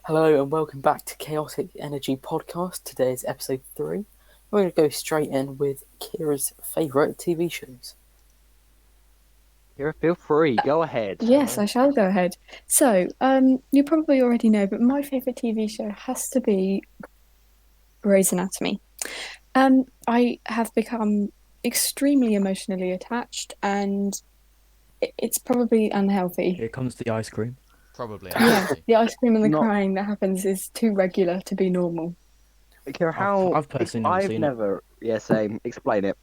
Hello and welcome back to Chaotic Energy Podcast. Today is episode 3. We're going to go straight in with Kira's favourite TV shows. Kira, feel free. Go ahead. Yes, I shall go ahead. So, you probably already know, but my favourite TV show has to be Grey's Anatomy. I have become extremely emotionally attached, and it's probably unhealthy. Here comes the ice cream. Probably. Yeah, the ice cream and the Not- crying that happens is too regular to be normal. Kira, how? I've personally never seen it. never. Yeah, same. Explain it.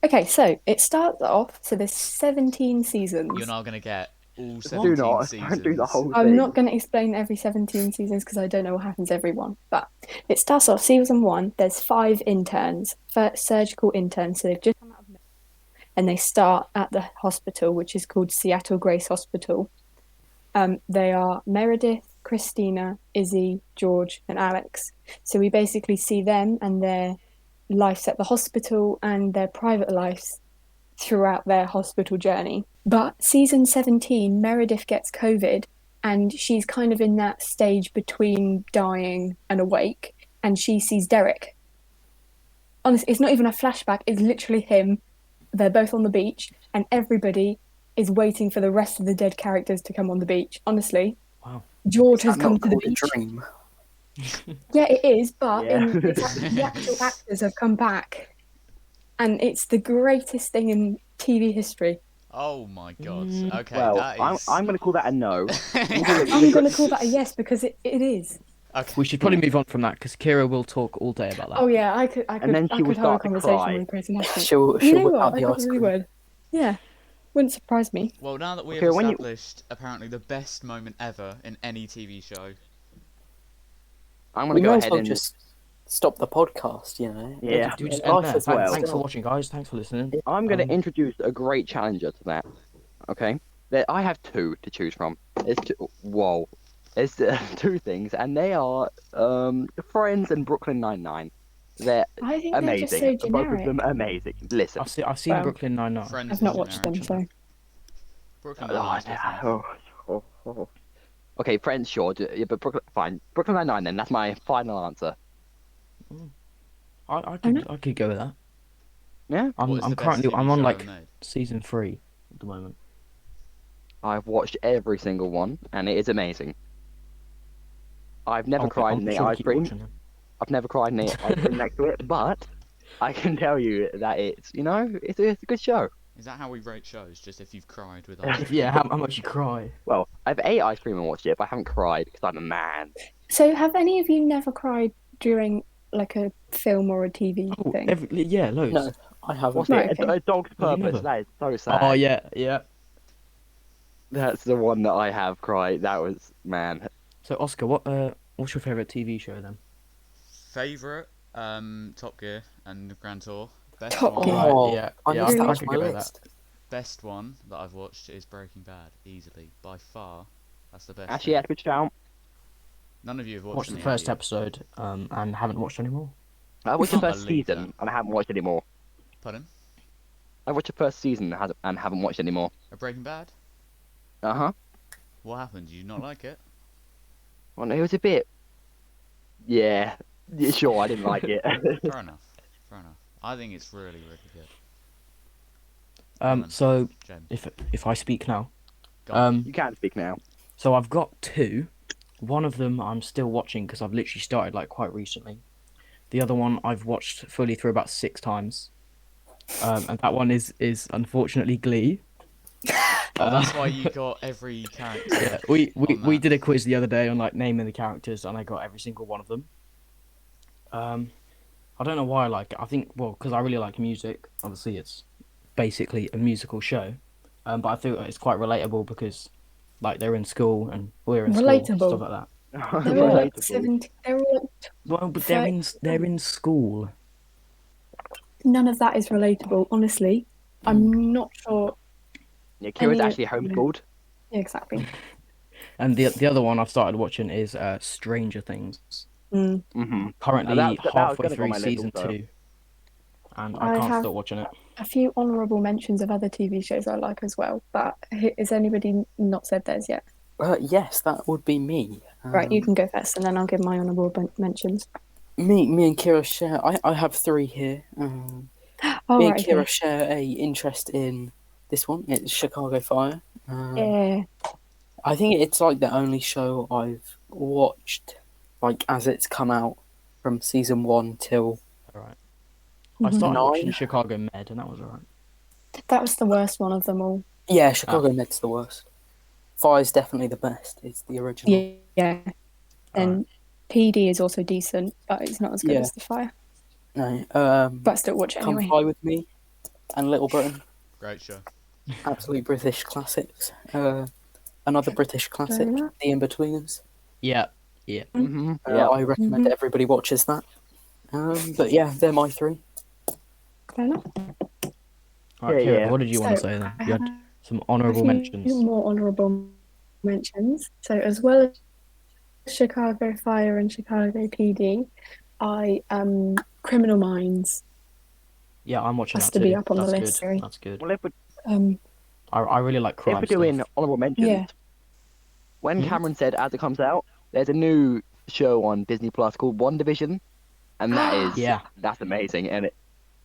Okay, so it starts off, so there's 17 seasons. You're not going to get all Do 17 not. seasons. Don't do the whole I'm thing. not going to explain every 17 seasons because I don't know what happens every one. But it starts off season 1. There's 5 interns, surgical interns. So they've just come out of med- and they start at the hospital, which is called Seattle Grace Hospital. They are Meredith, Christina, Izzy, George, and Alex. So we basically see them and their lives at the hospital and their private lives throughout their hospital journey. But season 17, Meredith gets COVID and she's kind of in that stage between dying and awake, and she sees Derek. Honestly, it's not even a flashback, it's literally him. They're both on the beach and everybody is waiting for the rest of the dead characters to come on the beach. Honestly. Wow. George has Is that come not to the called a beach. dream? Yeah, it is, but Yeah. the actual actors have come back. And it's the greatest thing in TV history. Oh my god. Okay, Well, that is. I'm going to call that a no. I'm going to call that a yes because it is. Okay. We should probably move on from that because Kira will talk all day about that. Oh yeah, I could And then I she will could hold a start to conversation cry. with Grey's Anatomy. She'll You know whip what? out I the ice probably cream. would. Yeah, wouldn't surprise me. Well, now that we Okay, have when you- established apparently the best moment ever in any TV show. I'm going We to go might as ahead well and just stop the podcast, you know. Yeah. Do we just Life end there? as well. Thanks for watching, guys. Thanks for listening. I'm going to Um, introduce a great challenger to that. Okay. I have 2 to choose from. Whoa. It's 2 things, and they are Friends and Brooklyn Nine-Nine. They're I think they're amazing. just so Both of generic. them amazing. Listen. I've seen Well, Brooklyn Nine-Nine. Friends I've not is watched them, generic. so Brooklyn Oh, Nine-Nine's yeah. different. Okay, Friends, sure, yeah, but fine. Brooklyn Nine-Nine, then. That's my final answer. I could go with that. Yeah, What is I'm the best currently TV I'm on show like ever made? season 3 at the moment. I've watched every single one, and it is amazing. I've never I'll cried in the sure ice keep cream. watching them. I've never cried in the ice cream next to it, but I can tell you that it's a good show. Is that how we rate shows? Just if you've cried with us? Yeah, how much you cry? Well, I've ate ice cream and watched it, but I haven't cried because I'm a man. So have any of you never cried during like a film or a TV Oh, thing? yeah, loads. No, I haven't. What's Right, it? okay. A Dog's Have you Purpose. never? That is so sad. Oh yeah. That's the one that I have cried. That was, man. So Oscar, what's your favourite TV show then? Favourite? Top Gear and Grand Tour. Best Top one. Gear. Oh, yeah, I yeah, missed that I off could my go with list. Best one that I've watched is Breaking Bad. Easily. By far. That's the best. Actually, yeah, good shout. None of you have watched Watched the it first yet. episode, and haven't watched anymore. I watched the Can't first believe season, and I haven't watched any more. Pardon? I watched the first season and haven't watched any more. Of Breaking Bad? Uh-huh. What happened? Did you not like it? Well, it was a bit... Yeah, sure, I didn't like it. Fair enough. Fair enough. I think it's really, really good. on. So Jen. if I speak now, Go on. You can speak now. so I've got 2. One of them I'm still watching because I've literally started like quite recently. The other one I've watched fully through about 6 times, and that one is unfortunately Glee. Oh, that's why you got every character. Yeah, we on that. did a quiz the other day on like naming the characters, and I got every single one of them. I don't know why I like it. I think because I really like music. Obviously, it's basically a musical show, but I feel it's quite relatable because like they're in school and we're in school, Relatable. stuff like that. They're all like Relatable. 17. They're all like, Well, but they're in school. none of that is relatable. Honestly, I'm not sure. Yeah, Kira's Any- actually homeschooled. Yeah, exactly. And the other one I've started watching is Stranger Things. Mm. Mm-hmm. Currently That was halfway gonna go on through my list season also. 2, and I I can't have- stop watching it. A few honourable mentions of other TV shows I like as well, but has anybody not said theirs yet? Yes, that would be me. Right, you can go first, and then I'll give my honourable mentions. Me and Kira share. I have three here. Oh, Me and right, Kira okay. share a interest in this one. It's Chicago Fire. Yeah. I think it's like the only show I've watched, like as it's come out from season 1 till All right. I Mhm. started watching 9. Chicago Med, and that was alright. That was the worst one of them all. Yeah, Chicago Med's the worst. Fire's definitely the best. It's the original. Yeah. And PD is also decent, but it's not as good Yeah. as The Fire. No. But still watch it Come anyway. Fly With Me and Little Britain. Great show. Absolute British classics. Another British classic, enough. The In-Betweeners. Yeah. Yeah. Mm-hmm. Yeah. I recommend everybody watches that. But yeah, they're my three. Fair enough. All right, Yeah, Kira, yeah. what did you want to So, say then? I You had have some a honourable few mentions. more honourable mentions. So, as well as Chicago Fire and Chicago PD, Criminal Minds Yeah, I'm watching has that to too. be up on That's the good. list. Sorry. That's good. Well, if we're, Um, I really like if crime we're doing stuff. honorable mentions, yeah. when Hmm? Cameron said as it comes out, there's a new show on Disney Plus called One Division, and Yeah. that's amazing, and it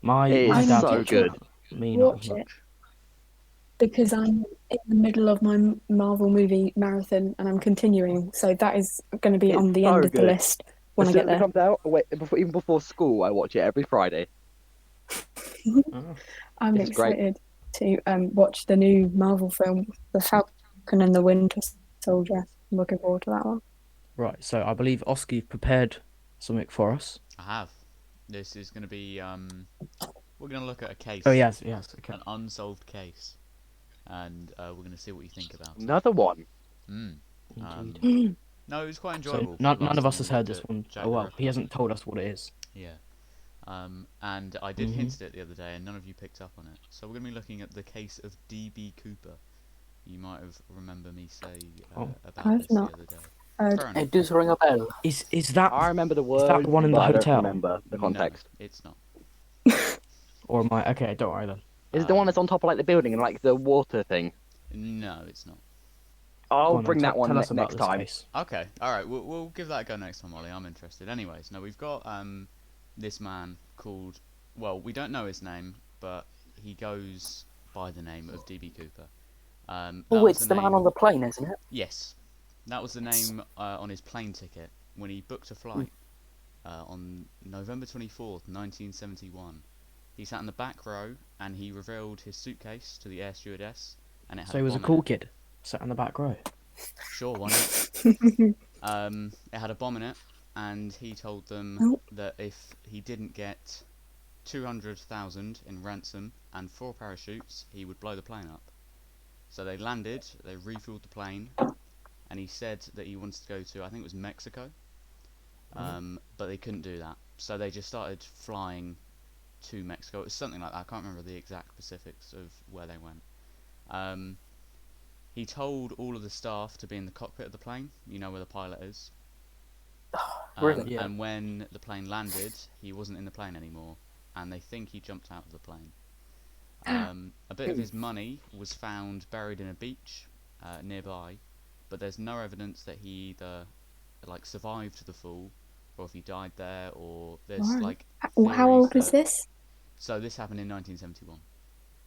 My is I dad's so need to good. watching that. Me, not as watch it much. because I'm in the middle of my Marvel movie marathon and I'm continuing. So that is going to be It's on the so end of the good. list when As I soon get as it there. comes out, even before school, I watch it every Friday. Oh. I'm It's great. excited to watch the new Marvel film, The Falcon and the Winter Soldier. I'm looking forward to that one. Right, so I believe Oski prepared something for us. I have. This is going to be we're going to look at a case. Oh, yes, okay. An unsolved case, and we're going to see what you think about it. Another one. Indeed. No, it was quite So enjoyable. none last of us time has we heard looked this at one. Jack Oh, the well, Ripper. he hasn't told us what it is. Yeah. And I did hint at it the other day, and none of you picked up on it. So we're going to be looking at the case of D.B. Cooper. You might have remember me say about I've this not the other day. heard. Fair enough. It does ring a bell. Is that I remember the is that words, the one in but the I don't hotel? remember the context. No, it's not. Or am I? Okay, don't worry then. Is it the one that's on top of like the building and like the water thing? No, it's not. I'll Go on then, bring that one tell us about next this time. case. Okay, all right. We'll give that a go next time, Ollie. I'm interested. Anyways, now we've got this man called. Well, we don't know his name, but he goes by the name of D.B. Cooper. That Oh, was it's the man on the plane, isn't it? Yes, that was the name on his plane ticket when he booked a flight on November 24th, 1971. He sat in the back row and he revealed his suitcase to the air stewardess, and it had So he was a bomb in cool it. kid, sat in the back row. Sure, why not? It had a bomb in it, and he told them Oh. that if he didn't get 200,000 in ransom and 4 parachutes, he would blow the plane up. So they landed, they refueled the plane, and he said that he wanted to go to, I think it was Mexico, but they couldn't do that. So they just started flying to Mexico. It was something like that. I can't remember the exact specifics of where they went. He told all of the staff to be in the cockpit of the plane, you know where the pilot is. Really? Yeah. And when the plane landed, he wasn't in the plane anymore, and they think he jumped out of the plane. A bit of his money was found buried in a beach nearby, but there's no evidence that he either survived the fall, or if he died there, or there's Right. How old was that- this? So this happened in 1971.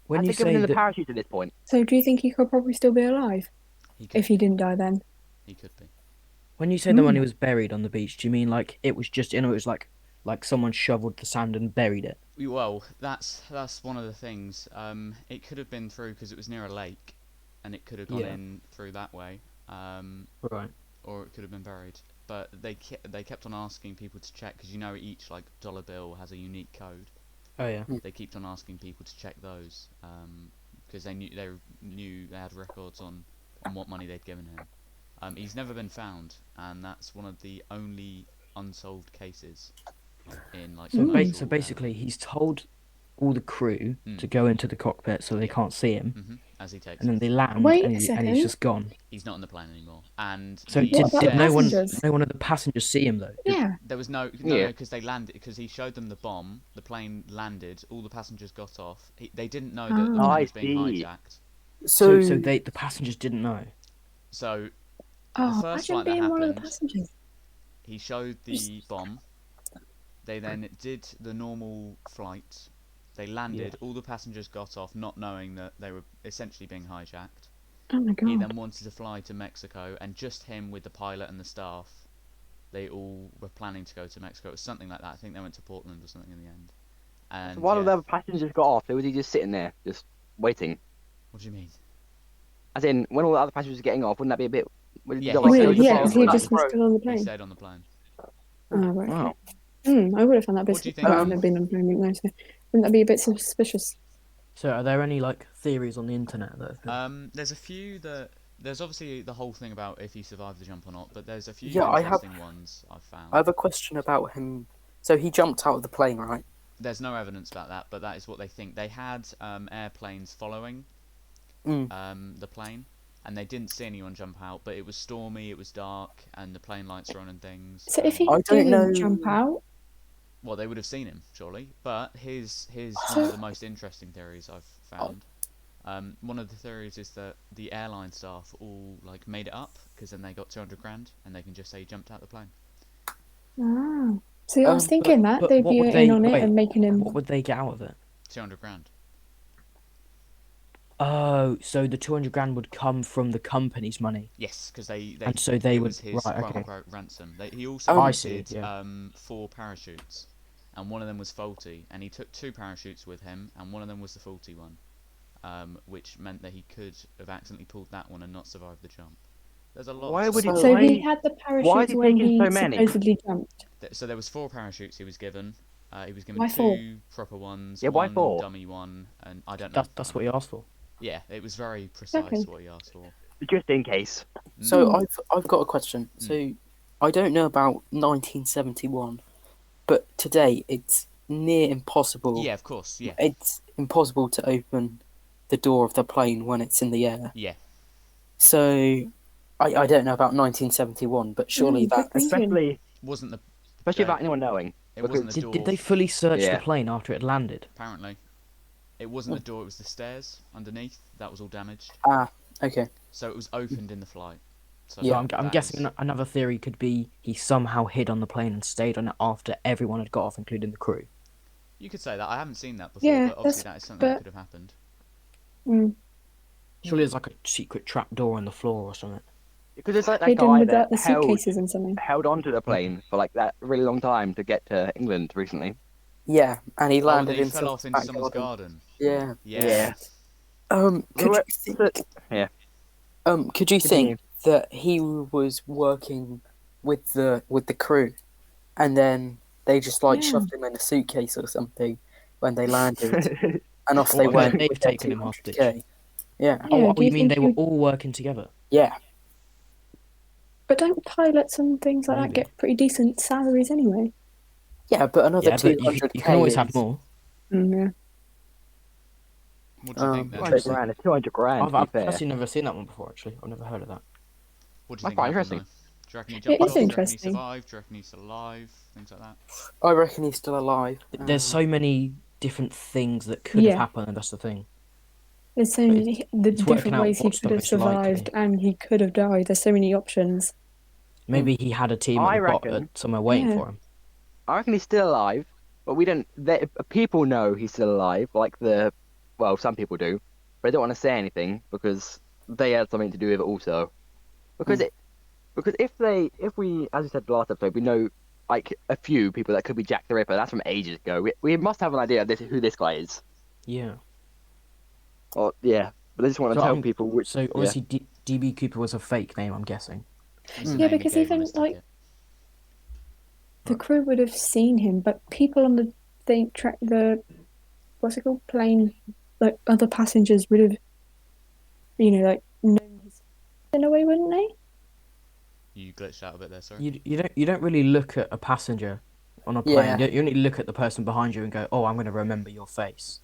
When Had you they given say him the that, parachute at this point? So do you think he could probably still be alive He could if he didn't die then? He could be. when you say the money was buried on the beach, do you mean like it was just it was like someone shoveled the sand and buried it? Well, that's one of the things. It could have been through because it was near a lake, and it could have gone Yeah. in through that way. Right. Or it could have been buried. But they kept on asking people to check because each dollar bill has a unique code. Oh yeah. They kept on asking people to check those because they knew they had records on what money they'd given him. He's never been found, and that's one of the only unsolved cases in So basically, he's told all the crew to go into the cockpit so they can't see him, as he takes and then off. they land, Wait a and he's second. just gone. He's not on the plane anymore, and So he did about said- the no passengers? one of the passengers see him though? Yeah. There was no Yeah. because they landed because he showed them the bomb. The plane landed. All the passengers got off. They didn't know that the Oh. plane I was being see. hijacked. So So, the passengers didn't know. So Oh, first imagine flight that being one of the happened, passengers. he showed the bomb. They then did the normal flight. They landed. All the passengers got off, not knowing that they were essentially being hijacked. Oh my He god. then wanted to fly to Mexico, and just him with the pilot and the staff. They all were planning to go to Mexico. It was something like that. I think they went to Portland or something in the end. And So while yeah. the other passengers got off, was he just sitting there, just waiting? What do you mean? As in, when all the other passengers were getting off, wouldn't that be a bit? Would Yeah, you he like stayed- Weird, go to yeah, the because bar? he That's just was right. still on the He plane. stayed on the plane. Oh, right. Wow. Okay. I would have found that a bit. What do you think? Well, I've never been on a plane, no, so wouldn't that be a bit suspicious? So, are there any like theories on the internet that have There's a few that there's obviously the whole thing about if he survived the jump or not, but there's a few Yeah, interesting ones I've found. I have a question about him. So he jumped out of the plane, right? There's no evidence about that, but that is what they think. They had airplanes following the plane, and they didn't see anyone jump out. But it was stormy, it was dark, and the plane lights were on and things. So if he I don't didn't know- jump out, Well, they would have seen him, surely. But here's one So- of the most interesting theories I've found. One of the theories is that the airline staff all like made it up because then they got 200 grand and they can just say he jumped out the plane. see, I was thinking that they'd what be would in they on it wait, and making him. What would they get out of it? 200 grand. Oh, so the 200 grand would come from the company's money. Yes, because they And so they it would- was his right, quote okay. unquote ransom. He also Oh, I see, wanted yeah. 4 parachutes, and one of them was faulty, and he took 2 parachutes with him, and one of them was the faulty one, which meant that he could have accidentally pulled that one and not survived the jump. There's a lot. Why of would he- stuff. So why- he had the why is parachutes he when taking he so many? supposedly jumped. So there was 4 parachutes he was given. He was given Why 2 proper ones, Yeah, why one 4? dummy one, and I don't know. That's what he asked for. Yeah, it was very precise Okay. what he asked for. Just in case. So I've got a question. So I don't know about 1971, but today it's near impossible. Yeah, of course. Yeah, It's impossible to open the door of the plane when it's in the air. yeah. So I don't know about 1971, but surely good that thinking. Especially Wasn't the without anyone knowing. it wasn't the door? Did they fully search Yeah. the plane after it landed? Apparently, it wasn't the door. It was the stairs underneath. That was all damaged. okay. So it was opened in the flight. So Yeah. So I'm that guessing is- another theory could be he somehow hid on the plane and stayed on it after everyone had got off, including the crew. you could say that. I haven't seen that before, Yeah, but obviously that is something that but- could have happened. Surely there's like a secret trap door on the floor or something. Because it's like that Hidden guy with that the suitcases and something. held onto the plane for like that really long time to get to England recently. Yeah, and he Oh, landed he in fell off someone's into back someone's garden. garden. Yeah. Yeah. Could you Continue. think that he was working with the crew, and then they just like Yeah. shoved him in a suitcase or something when they landed, and off they Or went. they've with their taken him hostage. 200K. Yeah, Yeah, Oh, do you mean think they were you- all working together? yeah. But don't pilots and things like that Maybe. get pretty decent salaries anyway? Yeah, but another Yeah, but 200K. you can always have is- more. Yeah. What do you think then? Right. 200 grand. It's 200 grand. I've To be fair. personally never seen that one before. Actually, I've never heard of that. What do you That's think quite happened, interesting. though? Do you reckon he It jumped is off? Do you reckon he interesting. survived? Do you reckon he's alive? Things like that. I reckon he's still alive. There's so many different things that could Yeah. have happened, and that's the thing. There's so But many the it's working different out ways he what's the could have most likely. survived and he could have died. There's so many options. Maybe he had a team I at the bottom, reckon- somewhere waiting Yeah. for him. I reckon he's still alive, but we don't. People know he's still alive. Some people do, but they don't want to say anything because they had something to do with it also. Because if we, as we said last episode, we know like a few people that could be Jack the Ripper. That's from ages ago. We must have an idea of who this guy is. Yeah. Or yeah, but I just want to So, tell um, people which. So obviously, DB Cooper was a fake name, I'm guessing. It's the Yeah, name he because gave on even, his like, ticket. The crew would have seen him, but people on the what's it called, plane, like other passengers would have, like known his in a way, wouldn't they? You glitched out a bit there, sorry. You don't really look at a passenger on a plane. Yeah. You only look at the person behind you and go, "Oh, I'm going to remember your face."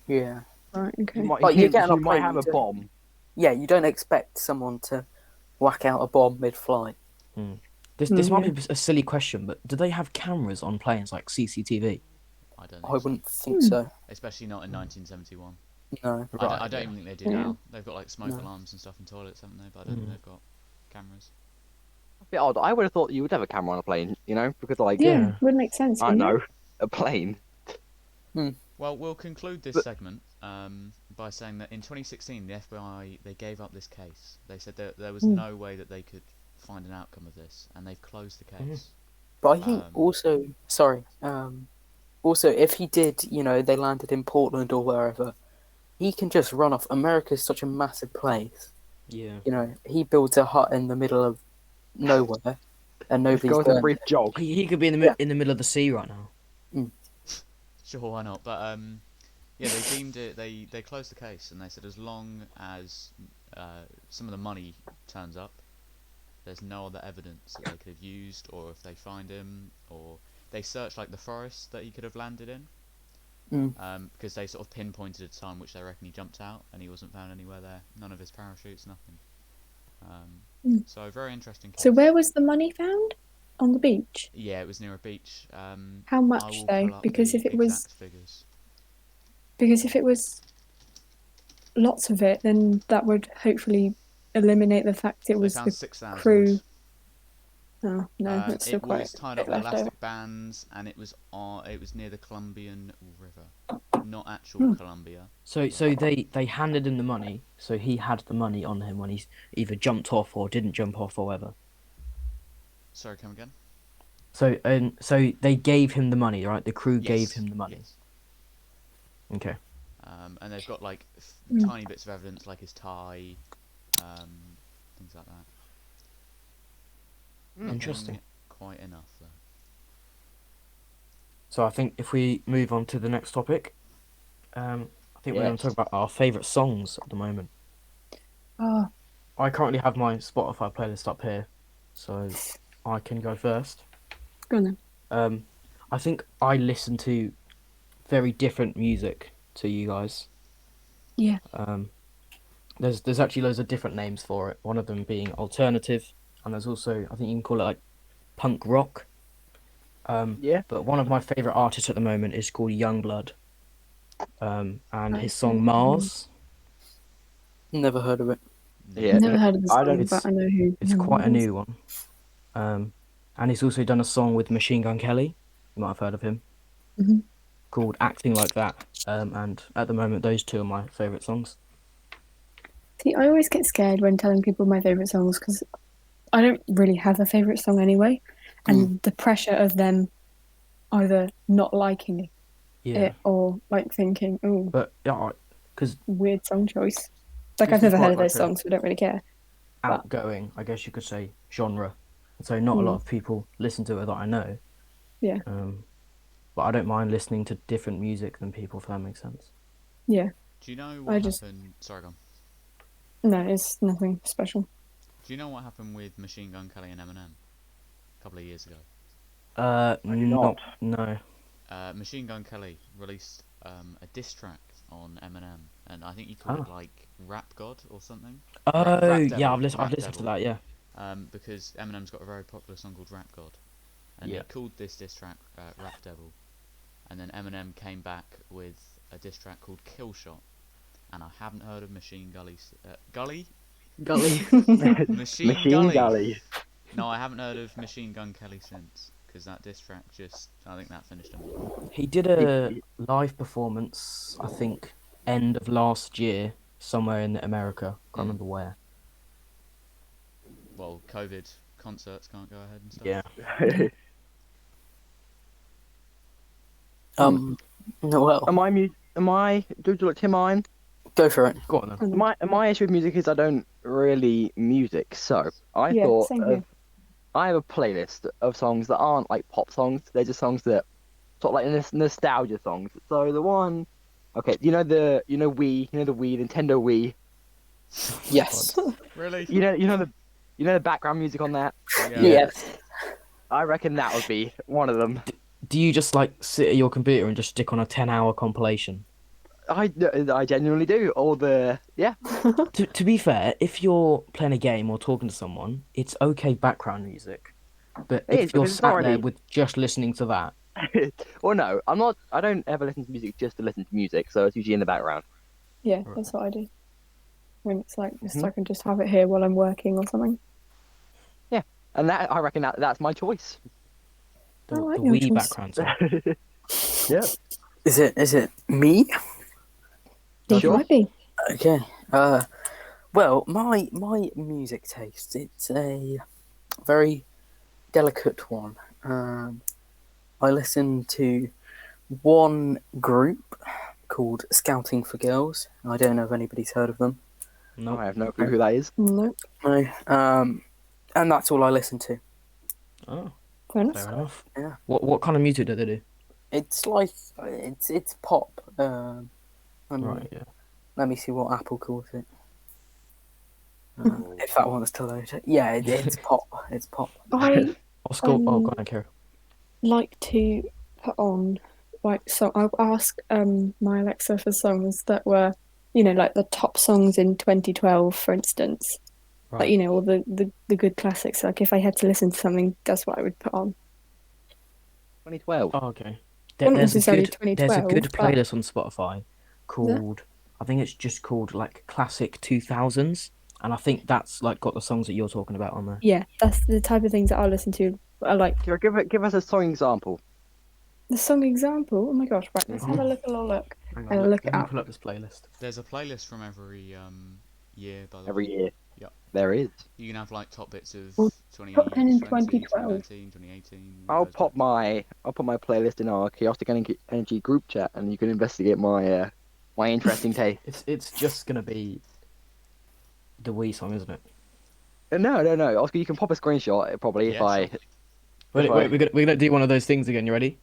Yeah. Right. Okay. Like, you get on a might plane, have you a don't- bomb. Yeah, you don't expect someone to whack out a bomb mid-flight. This might yeah. be a silly question, but do they have cameras on planes like CCTV? I don't I think so. wouldn't think so. Especially not in 1971. No. I don't even think they do Yeah. now. They've got like smoke No. alarms and stuff in toilets, haven't they? But I don't think they've got cameras. A bit odd. I would have thought you would have a camera on a plane, because like Yeah, Yeah. would make sense, I wouldn't don't it? know, a plane. Well, we'll conclude this But- segment by saying that in 2016, the FBI they gave up this case. They said that there was Mm. no way that they could find an outcome of this, and they've closed the case. But I think Um, also, sorry, also if he did, they landed in Portland or wherever, he can just run off. America's such a massive place. Yeah. He builds a hut in the middle of nowhere, and Just nobody's go on a burned brief it. jog. He could be in the middle of the sea right now. Sure, why not? But yeah, they deemed it. They closed the case, and they said as long as some of the money turns up, there's no other evidence that they could have used, or if they find him, or they searched like the forest that he could have landed in, because they sort of pinpointed a time which they reckon he jumped out, and he wasn't found anywhere there. None of his parachutes, nothing. So very interesting case. So where was the money found? On the beach? Yeah, it was near a beach. How I much will though? pull up Because the if it was exact figures. lots of it, then that would hopefully eliminate the fact it They was found the 6,000. crew. Oh no, that's still It quite was a tied bit up with left over. elastic bands, and it was near the Colombian River, not actual Colombia. So they handed him the money, so he had the money on him when he either jumped off or didn't jump off or whatever. Sorry, come again? So they gave him the money, right? The crew Yes, gave him the money. yes. Okay. And they've got like tiny bits of evidence, like his tie, things like that. Interesting. Nothing quite enough though. So I think if we move on to the next topic, I think we're going to talk Yes. about our favourite songs at the moment. Oh, I currently have my Spotify playlist up here, so I can go first. go on then. I think I listen to very different music to you guys. Yeah. There's actually loads of different names for it. One of them being alternative, and there's also, I think you can call it like punk rock. Yeah. But one of my favourite artists at the moment is called Youngblood. And his song Mars. Never heard of it. Yeah. Never heard of the I song, don't. but I know who. It's who quite a it is. new one. And he's also done a song with Machine Gun Kelly. You might have heard of him. Mhm. Called Acting Like That. And at the moment, those two are my favourite songs. See, I always get scared when telling people my favourite songs because I don't really have a favourite song anyway, and the pressure of them either not liking Yeah. it or like thinking, "Oh, But yeah, because weird song choice." Like This I've is never heard of quite those like a- songs, so I don't really care. outgoing, I guess you could say, genre. And so not a lot of people listen to it that I know. Yeah. But I don't mind listening to different music than people, if that makes sense. Yeah, Do you know I what just- happened? Sorry, go on. no, it's nothing special. Do you know what happened with Machine Gun Kelly and Eminem a couple of years ago? do not. No. Machine Gun Kelly released a diss track on Eminem, and I think he called it like Rap God or something. Oh, Rap Devil, yeah, I've Rap listened to Devil. that, yeah. Because Eminem's got a very popular song called Rap God, and Yeah. he called this diss track Rap Devil, and then Eminem came back with a diss track called Kill Shot, and I haven't heard of Machine Gully. Gully? Gully. Machine Gully. No, I haven't heard of Machine Gun Kelly since, because that diss track I think that finished him. He did a live performance, I think, end of last year, somewhere in America. Can't remember where. Well, COVID concerts can't go ahead and stuff. Yeah. Well, Am I? Do you like to mine? go for it. Go on then. My issue with music is I don't really music. So I Yeah, thought same here. I have a playlist of songs that aren't like pop songs. They're just songs that sort of like nostalgia songs. So the one, okay, the Wii, the Nintendo Wii. Yes. Really? You know the background music on that. Yeah. Yes. I reckon that would be one of them. Do you just like sit at your computer and just stick on a 10-hour compilation? I genuinely do. All the To be fair, if you're playing a game or talking to someone, it's okay background music. But It if is, you're because it's sat there already- with just listening to that, Well, no, I'm not. I don't ever listen to music just to listen to music. So it's usually in the background. Yeah, that's what I do. When it's like, just Mhm. I can just have it here while I'm working or something. And that I reckon that's my choice. I like The your Wii choice. background song. Yeah. Is it me? Think Sure. it might be. Okay. Well, my music taste, it's a very delicate one. I listen to one group called Scouting for Girls. I don't know if anybody's heard of them. No. I have no clue who that is. Nope. No. And that's all I listen to. Oh, Fair enough. fair enough. Yeah. What kind of music do they do? It's like it's pop. Let me, Right, yeah. let me see what Apple calls it. If that wants to load it. Yeah, it's pop. It's pop. I Oscar, oh, go Um, on, Kira. like to put on so I'll ask my Alexa for songs that were, like the top songs in 2012, for instance. Like, Right. all the good classics. Like if I had to listen to something, that's what I would put on. 2012. Oh, okay. Not There's a necessarily good there's a 2012, good but playlist on Spotify called I think it's just called like Classic 2000s, and I think that's like got the songs that you're talking about on there. yeah, that's the type of things that I listen to. I like Kira, give us a song example. the song example. Oh my gosh! Right, let's have a little look. Hang I'll on, look let it me up. pull up this playlist. There's a playlist from every year, by the Every way. year. Yep. There is. You can have like top bits of Well, 2020, top 10 in 2019, 2012. 2018. I'll goes pop back. my playlist in our chaotic energy group chat, and you can investigate my my interesting taste. It's just gonna be the Wii song, isn't it? No. Oscar, you can pop a screenshot probably if Yeah, I. sure. Wait, If wait, I we're gonna do one of those things again. You ready?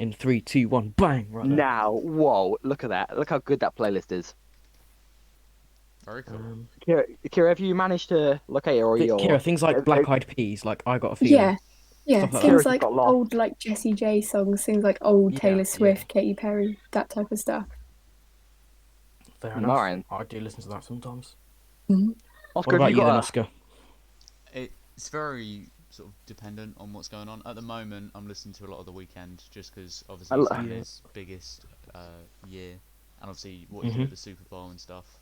In 3, 2, 1, bang! Right there. now, whoa! Look at that! Look how good that playlist is. Very cool. Kira, have you managed to locate it, or Kira, things like Black Eyed Peas, like I Got a Feeling, Yeah, stuff like things Kira's that. just like got lost. old like Jessie J songs, things like old Yeah, Taylor yeah. Swift, Katy Perry, that type of stuff. Fair enough. Mine. I do listen to that sometimes. Mhm. What Oscar, have about you you then, got Oscar? It's very sort of dependent on what's going on. At the moment, I'm listening to a lot of The Weeknd just because obviously it's in Yeah. his biggest year, and obviously what he did at the Super Bowl and stuff.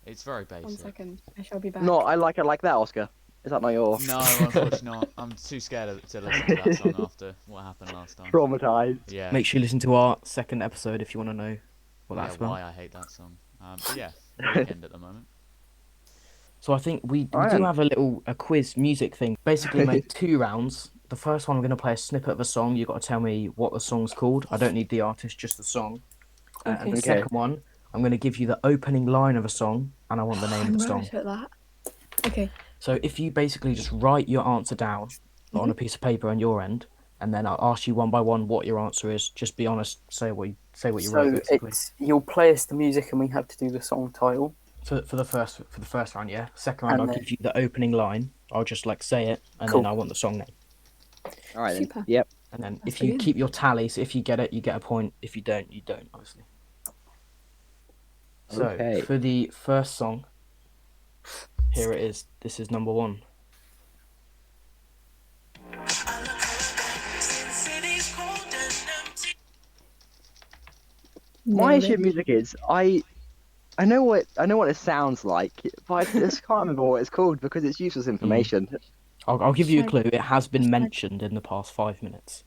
It's very 1 basic. second, I shall be back. No, I like it like that, Oscar. Is that not your No, unfortunately not. I'm too scared to listen to that song after what happened last time. traumatized? Yeah. Make sure you listen to our second episode if you want to know what Yeah, that's about. why I hate that song. But yeah, The Weeknd at the moment. So I think we do Alright. have a quiz music thing. Basically, make 2 rounds. The first one, I'm going to play a snippet of a song. You've got to tell me what the song's called. I don't need the artist, just the song. And the Okay. second one, I'm going to give you the opening line of a song, and I want the name of I'm the song. right at that. Okay. So if you basically just write your answer down on a piece of paper on your end, and then I'll ask you one by one what your answer is. Just be honest. Say what you wrote. So Basically, you'll play us the music, and we have to do the song title. for the first round, yeah. Second round, And I'll then- give you the opening line. I'll just like say it, and Cool. then I want the song name. All right then. Super. Yep. And then That's if you brilliant. keep your tally, so if you get it, you get a point. If you don't, you don't, obviously. So Okay. for the first song, here it is. This is number 1. My Nailed issue it. with music is I know what it sounds like, but I just can't remember what it's called because it's useless information. I'll give you a Hashtag- clue. It has been hashtag- mentioned in the past 5 minutes.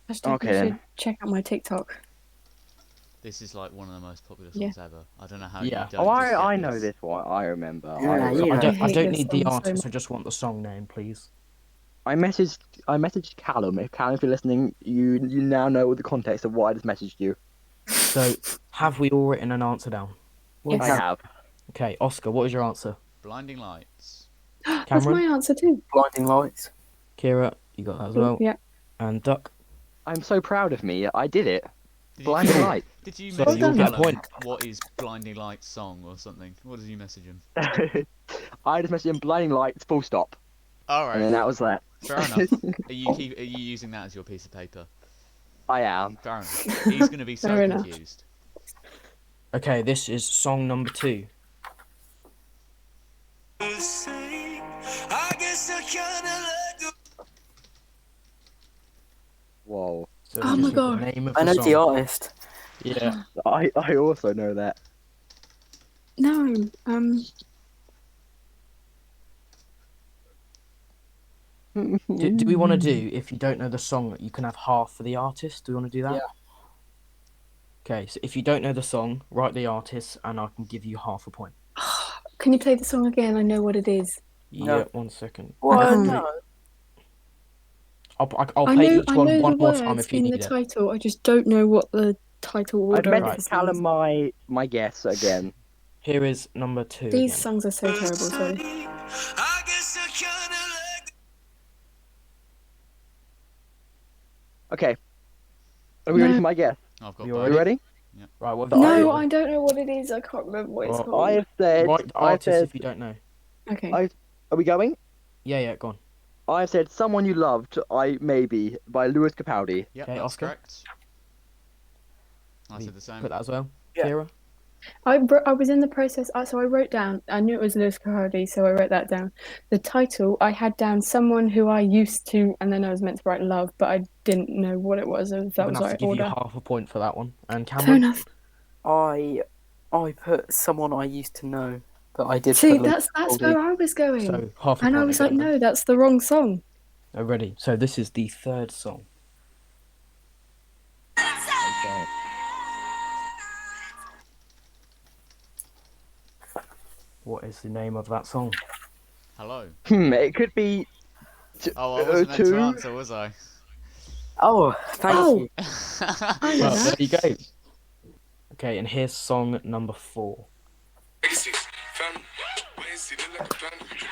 Hashtag Okay, you then. should check out my TikTok. This is like one of the most popular Yeah. songs ever. I don't know how Yeah. you don't Oh, just get I know this one. I remember. Yeah, I you remember. know. I hate don't this need the song so artist. I much. just want the song name, please. I messaged Callum. If Callum, if you're listening, you now know the context of why I just messaged you. So have we all written an answer down? Yes. I have. Okay, Oscar, what is your answer? Blinding Lights. That's Cameron? my answer too. Blinding Lights. Kira, you got that as well. Yeah. And Duck. I'm so proud of me. I did it. Did Blinding you, light. did you So message you'll get a Callum point. what is Blinding Lights song or something? What did you message him? I just messaged him blinding lights. Full stop. All And then right. that was that. Fair enough. Are you using that as your piece of paper? I am. Fair enough. He's going to be so Fair enough. confused. Okay, this is song number 2. Whoa. So Oh just my need the God. name of I the know the song. artist. Yeah. I also know that. No. Do we want to do, if you don't know the song, you can have half for the artist? Do we want to do that? Yeah. Okay, so if you don't know the song, write the artist, and I can give you half a point. Can you play the song again? I know what it is. Yeah, 1 second. Well, can't. no. I'll I play know, each one the more words time if you in need the it. title. I just don't know what the title I'd order message is. Callum my guess again. Here is number 2 These again. songs are so terrible. Sorry. Okay. Are we ready for my guess? I've got You both. Are you ready? Right, what have So you No, got? I don't know what it is. I can't remember what it's Well, called. I have said. Write the I artist said. if you don't know. Okay. Are we going? Yeah, go on. I've said "Someone You Loved." Maybe by Lewis Capaldi. Yep, Okay, that's Oscar? correct. I said the same. Put that as well. Yeah. Kira? I was in the process. So I wrote down. I knew it was Lewis Capaldi, so I wrote that down. The title I had down someone who I used to, and then I was meant to write love, but I didn't know what it was. If I'm that going was to have to right give you order. half a point for that one. And Fair Cameron? enough. I put someone I used to know, but I did See, put Luke that's Capaldi. where I was going, So, half a and I point was again. like, no, that's the wrong song. Oh, ready. So, this is the third song. Okay. What is the name of that song? Hello. It could be. Oh, I wasn't meant to two. answer, was I? Oh, thank Oh. you. I know Well, there that. you go. Okay, and here's song number 4.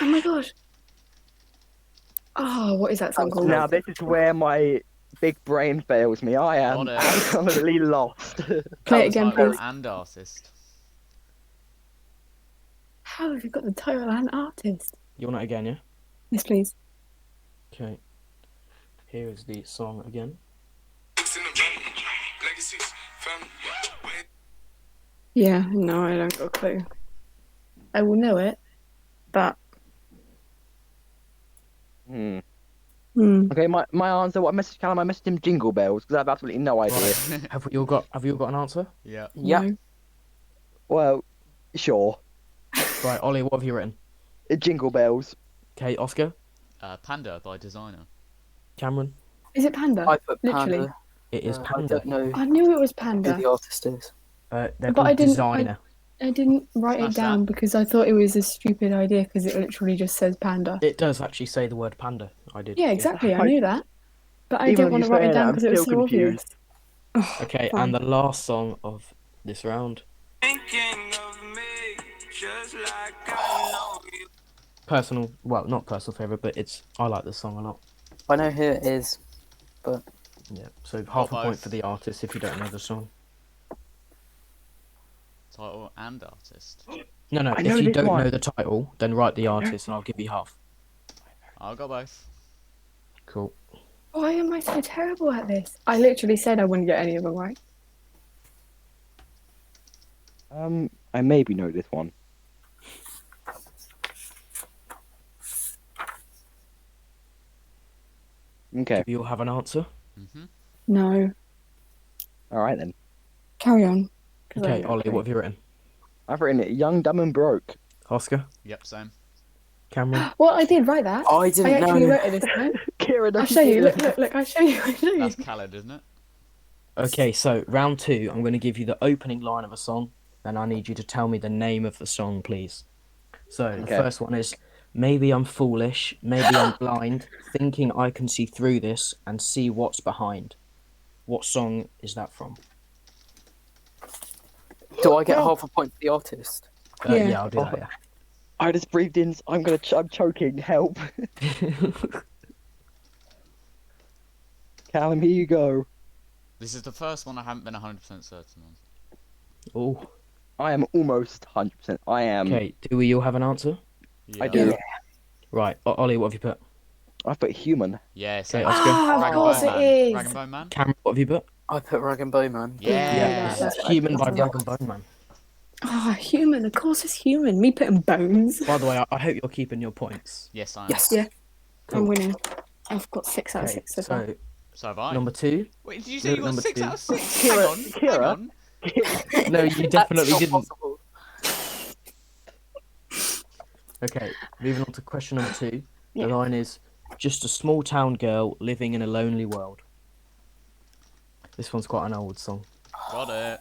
Oh my god. Oh, what is that song called? Now this is where my big brain fails me. I am Got it. absolutely lost. Play it again, Title please. and artist. How have you got the title and artist? You want it again, yeah? Yes, please. Okay. Here is the song again. Yeah, no, I don't got a clue. I will know it, but Hmm. hmm. Okay, my answer. What I messaged Callum? I messaged him Jingle Bells because I have absolutely no idea. Right. Have you all got an answer? Yeah. Yep. No. Well, sure. Right, Ollie, what have you written? Jingle Bells. Okay, Oscar? Panda by Designer. Cameron? Is it Panda? I put Literally. Panda. It is I Panda. don't know I knew it was who Panda. the artist is. They're But called I didn't- Designer. I didn't write Smash it down that. because I thought it was a stupid idea because it literally just says Panda. It does actually say the word panda. I did. Yeah, exactly. I knew that. But I Even didn't if want you to write say it down that, because I'm it was still so confused. obvious. Oh, Okay, fine. and the last song of this round. Personal, well, not personal favourite, but I like this song a lot. I know who it is, but Yeah, so half a both. point for the artist if you don't know the song. Title and artist. No, I if know you this don't one. know the title, then write the artist and I'll give you half. I'll go both. Cool. Why am I so terrible at this? I literally said I wouldn't get any of them right. I maybe know this one. Okay. Do you all have an answer? No. All right then. Carry on. 'Cause I Okay, ain't got a Ollie, clue. what have you written? I've written it. Young, Dumb and Broke. Oscar? Yep, same. Cameron? Well, I did write that. I I didn't actually know. wrote it this time. Kieran, I'll show you. Look. I'll show you. That's Khaled, isn't it? Okay, so round 2, I'm going to give you the opening line of a song, then I need you to tell me the name of the song, please. So, the Okay. first one is, maybe I'm foolish, maybe I'm blind, thinking I can see through this and see what's behind. What song is that from? Do I get half a point for the artist? Yeah. Yeah, I'll do that, I just breathed in. I'm choking. Help. Callum, here you go. This is the first one I haven't been 100% certain on. Oh, I am almost 100%. I am. okay, do we all have an answer? Yeah. I do. Yeah. Right, Ollie, what have you put? I've put human. Yeah, Okay, same. Oscar? Ah, Rag of and course Bone it Man. is. Rag and Bone Man? Cameron, what have you put? I put Rag and Bowman. Yeah. that's what I Human by put. Rag and Bone Man. Ah, human. Of course it's human. Me putting bones. By the way, I hope you're keeping your points. Yes, I am. Yes. Yeah. Cool. I'm winning. I've got 6 out of Okay, 6 so far. so So have I. number 2. Wait, did you say you got number 6 two. out of 6? Kira- Hang on. No, you definitely That's didn't. not possible. Okay, moving on to question number 2. Yeah. The line is, Just a small town girl living in a lonely world. This one's quite an old song. Got it.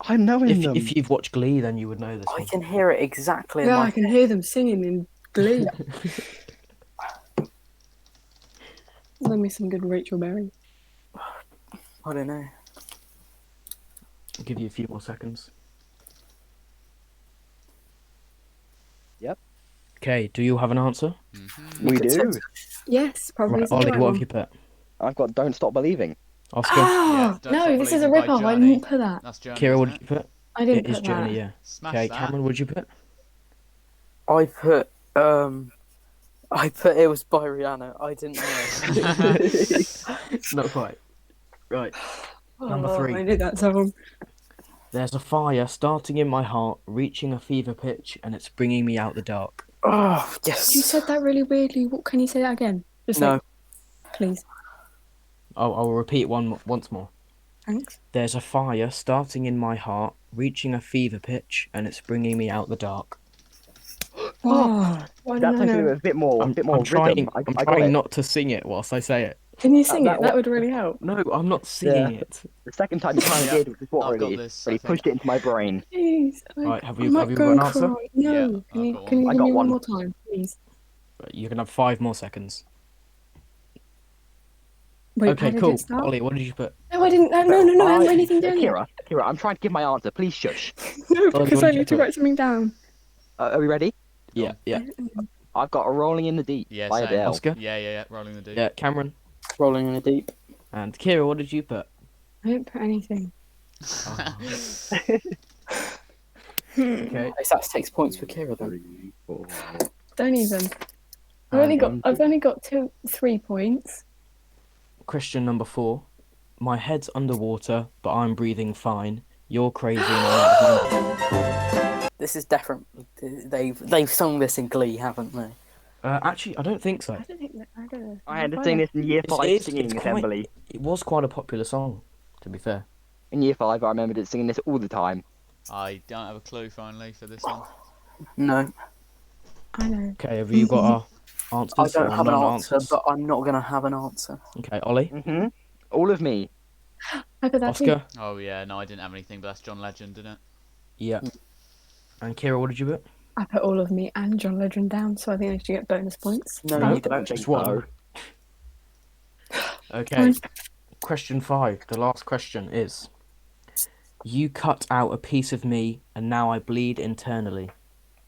I'm knowing them. If you've watched Glee, then you would know this I one. can hear it exactly in Yeah, my I can hear them singing in Glee. Lend me some good Rachel Berry. I don't know. I'll give you a few more seconds. Yep. Okay, do you have an answer? We could do. say- Yes, probably. Right, is the Ollie, right what one. have you put? I've got Don't Stop Believing. Oscar? Oh, Don't no, Stop this is a Believing by rip-off. I Journey. didn't put that. That's Journey. Kira, what isn't did you put? I didn't It is put Journey, that. yeah. Smash Okay, that. Cameron, what did you put? I put it was by Rihanna. I didn't know. Not quite. Right. Number Oh, 3. I knew that song. There's a fire starting in my heart, reaching a fever pitch, and it's bringing me out the dark. Oh yes. You said that really weirdly. What, can you say that again? Just No. like, please. I'll repeat once more. Thanks. There's a fire starting in my heart, reaching a fever pitch, and it's bringing me out the dark. Oh, why That did I takes know? a bit more I'm rhythm. trying I got trying it. not to sing it whilst I say it. Can you sing that it? That would really help. No, I'm not singing it. The second time you kind of Yeah, did, which is what I've got really, this, really I think. pushed it into my brain. Please. Right, I have you might got go an and answer? cry. No. Yeah, can I've you, got can you one. I give got me one one. more time, please? You can have 5 more seconds. Wait, Okay, how did cool. it start? Ollie, what did you put? No, I didn't. No, I haven't got anything down yet. Kira, I'm trying to give my answer. Please shush. No, Ollie, because what I did you need to put? write something down. Are we ready? Yeah, yeah. I've got a Rolling in the Deep Yeah, by same. Adele. Oscar? Yeah. Rolling the deep. Yeah, Cameron. Rolling in the deep. And Kira, what did you put? I didn't put anything. Okay. If that takes points for Kira then. 3, 4. Don't even. And I've only got 3 points. Question number 4. My head's underwater, but I'm breathing fine. You're crazy and I'm out of my mind. This is different. They've sung this in Glee, haven't they? Actually, I don't think so. I don't think that. I don't know. I had to sing this in year 5 singing quite, assembly. it was quite a popular song, to be fair. In year 5, I remembered it singing this all the time. I don't have a clue finally for this one. No. I know. Okay, have you got our answers? I don't or have an non-answers? answer, but I'm not gonna have an answer. Okay, Ollie, Mm-hmm. All of me. I put that too. Oscar, Oh yeah, no, I didn't have anything, but that's John Legend, didn't it? yeah. And Kira, what did you put? I put all of me and John Legend down, so I think I should get bonus points. No, No, you don't. just think one. Okay, question 5. The last question is: You cut out a piece of me, and now I bleed internally.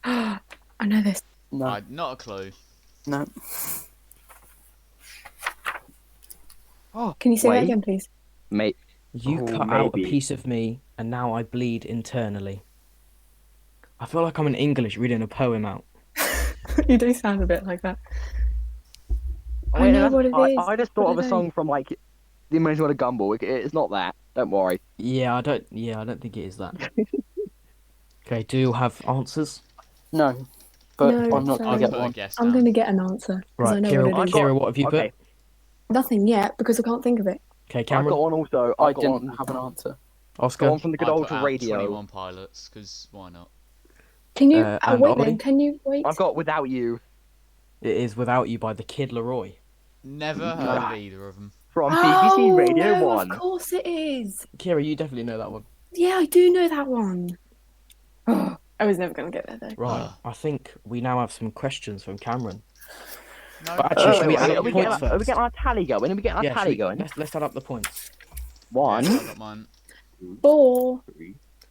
I know this. No, Not a clue. no. Can you say that Wait. again, please? Mate, You Oh, cut out a maybe. piece of me, and now I bleed internally. I feel like I'm in English reading a poem out. You do sound a bit like that. I wait, know that's- what it is. I just What thought of are a they? song from like The Amazing World of Gumball. It's not that. Don't worry. Yeah, I don't think it is that. Okay, do you have answers? No. But No, I'm not sorry. gonna I'll get put a one. guess I'm down. going to get an answer because I Right, know Kira, what it is. Kira, what have you Okay. put? Nothing yet because I can't think of it. Okay, I've Cameron, got one also. I I've got didn't one, have an answer. got Oscar, one from the good I old put out radio. 21 Pilots, because why not? Can you and wait Ollie? then? Can you wait? I've got Without You it is Without You by the Kid Laroi. Never heard of either of them. from BBC Radio no, 1. Of course it is. Kira, you definitely know that one. Yeah, I do know that one. Oh, I was never going to get there though. Right, I think we now have some questions from Cameron. No, But actually, should we Wait, add are up we the getting points our- Are we first? getting our tally going? Are we getting our Yeah, tally going? let's add up the points. One. Yes, I got mine. 4.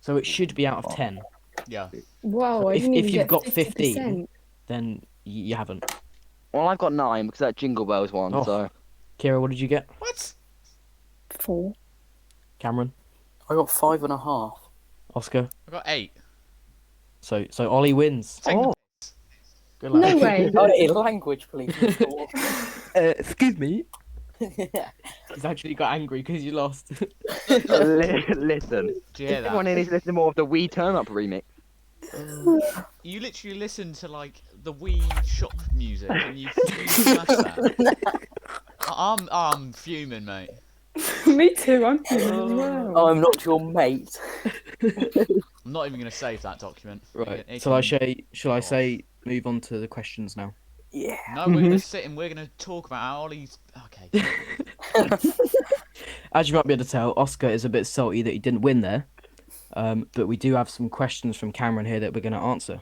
So it should be out of 10. Yeah. Whoa, I If- didn't if even you've get got 50%. 15. Then you haven't. Well, I've got 9 because that Jingle Bells one. Oh. So Kira, what did you get? What? 4. Cameron, I got 5.5. Oscar. I got 8. So Ollie wins. Take Oh. Good luck. No way. In language, please. Excuse me. Yeah. He's actually got angry because you lost. listen. Do you hear Everyone that? needs to listen more of the We Turn Up remix. You literally listen to like the Wii shop music and you smash that. I'm fuming, mate. Me too, I'm feeling well. I'm not your mate. I'm not even gonna save that document. Right. It Shall I can- say move on to the questions now. Yeah. No, we're gonna sit and we're gonna talk about how Ollie's. Okay. As you might be able to tell, Oscar is a bit salty that he didn't win there. But we do have some questions from Cameron here that we're going to answer.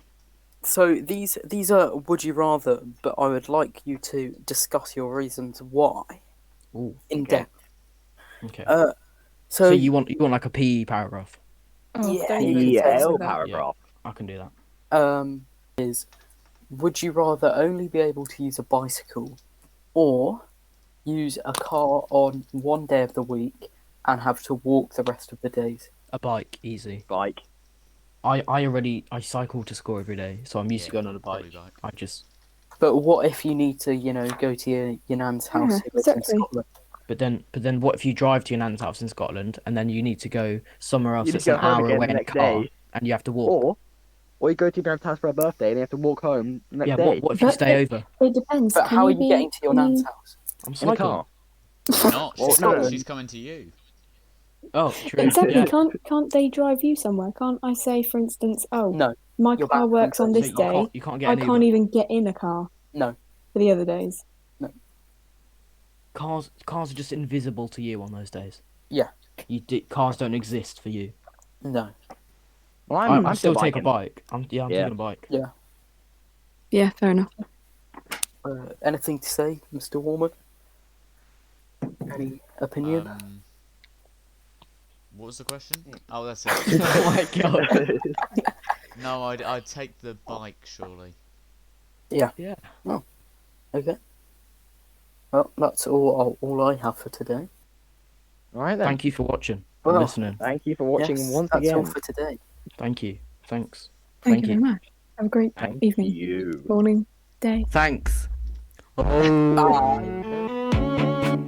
So these are would you rather, but I would like you to discuss your reasons why Ooh, in Okay. depth. okay. So So you want like a PE paragraph? Oh, Yeah, don't you even can tell say me PL that. paragraph. I can do that. is would you rather only be able to use a bicycle or use a car on one day of the week and have to walk the rest of the days? A bike, easy. Bike. I cycle to school every day, so I'm used to Yeah, going on a probably bike. bike. I just But what if you need to, go to your nan's house Yeah, who lives in exactly. Scotland? but then what if you drive to your nan's house in Scotland and then you need to go somewhere else You need that's to an go home hour again away the in a next car day. and you have to walk? Or you go to your parents' house for a birthday and you have to walk home the next Yeah, day what if you But stay over? it depends. But Can how are you you getting to your can nan's you- house? I'm in a cycling. car. You're not. Well, She's, no. coming, she's coming to you. Oh, true. Exactly. Yeah. Can't they drive you somewhere? Can't I say, for instance, oh, No, my you're car back works on from So this you day. can't get I an can't Uber. even get in a car no, for the other days. no. Cars are just invisible to you on those days. Yeah, Cars don't exist for you. no. Well, I I'm still still take a biking. bike. I'm Yeah. taking a bike. Yeah. Yeah, fair enough. Anything to say, Mr. Warman? Any opinion? What was the question? Oh, that's it. Oh my god. No, I'd take the bike, surely. Yeah. Yeah. Okay. Well, that's all I have for today. All right then. Thank you for watching and Well, listening. Thank you for watching yes, once that's all again. for today. Thank you. Thanks. Thank you very much. Have a great Thank evening, you. morning, day. Thanks. Oh. Bye.